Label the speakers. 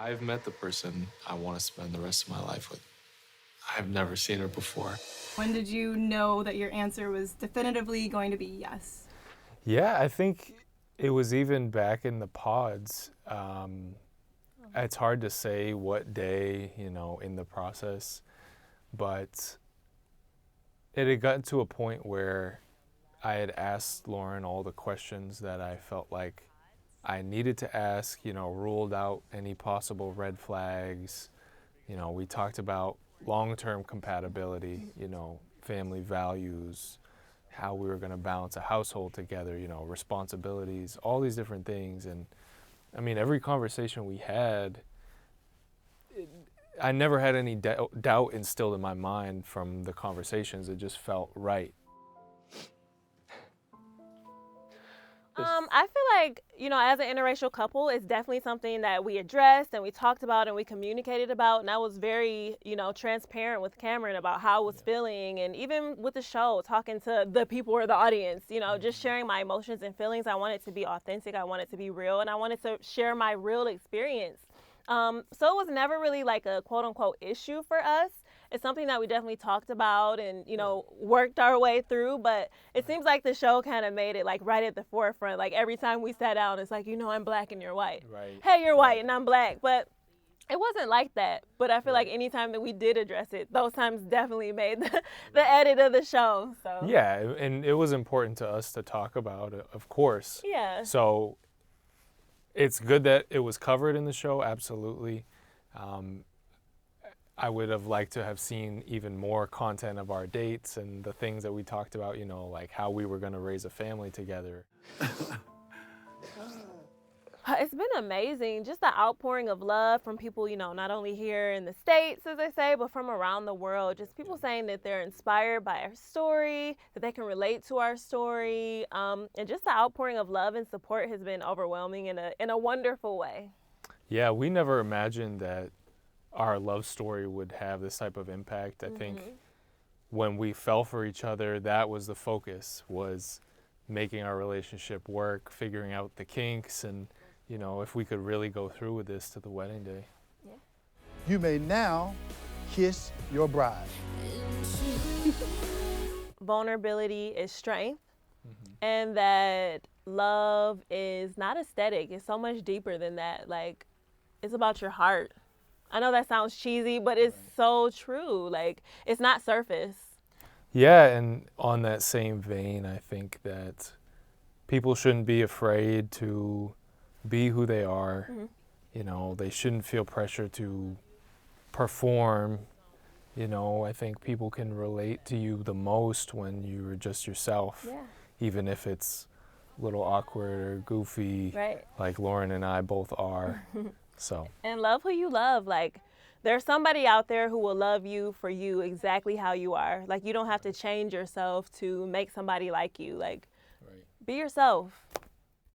Speaker 1: I've met the person I want to spend the rest of my life with. I've never seen her before.
Speaker 2: When did you know that your answer was definitively going to be yes?
Speaker 3: Yeah, I think it was even back in the pods. It's hard to say what day, in the process, but it had gotten to a point where I had asked Lauren all the questions that I felt like I needed to ask, ruled out any possible red flags. We talked about long-term compatibility, family values, how we were going to balance a household together, responsibilities, all these different things. And I mean, every conversation we had, I never had any doubt instilled in my mind from the conversations. It just felt right.
Speaker 4: I feel like, as an interracial couple, it's definitely something that we addressed and we talked about and we communicated about. And I was very, transparent with Cameron about how I was feeling. And even with the show, talking to the people or the audience, just sharing my emotions and feelings. I wanted to be authentic. I wanted to be real. And I wanted to share my real experience. So it was never really like a quote unquote issue for us. It's something that we definitely talked about and, worked our way through. But it seems like the show kind of made it like right at the forefront. Like every time we sat down, it's like, I'm black and you're white.
Speaker 3: Right.
Speaker 4: Hey, you're white and I'm black. But it wasn't like that. But I feel like any time that we did address it, those times definitely made the edit of the show. So
Speaker 3: Yeah, and it was important to us to talk about it, of course.
Speaker 4: yeah.
Speaker 3: So it's good that it was covered in the show, absolutely. I would have liked to have seen even more content of our dates and the things that we talked about, like how we were going to raise a family together.
Speaker 4: It's been amazing, just the outpouring of love from people, not only here in the States, as they say, but from around the world. Just people saying that they're inspired by our story, that they can relate to our story, and just the outpouring of love and support has been overwhelming in a wonderful way.
Speaker 3: Yeah, we never imagined that our love story would have this type of impact. I think when we fell for each other, that was the focus, was making our relationship work, figuring out the kinks, and if we could really go through with this to the wedding day.
Speaker 4: Yeah.
Speaker 5: You may now kiss your bride.
Speaker 4: Vulnerability is strength, and that love is not aesthetic. It's so much deeper than that. Like, it's about your heart. I know that sounds cheesy, but it's so true. Like, it's not surface.
Speaker 3: Yeah, and on that same vein, I think that people shouldn't be afraid to be who they are. They shouldn't feel pressure to perform. I think people can relate to you the most when you're just yourself, even if it's a little awkward or goofy,
Speaker 4: Right.
Speaker 3: like Lauren and I both are. So.
Speaker 4: And love who you love. Like, there's somebody out there who will love you for you exactly how you are. Like, you don't have to change yourself to make somebody like you. Like, be yourself.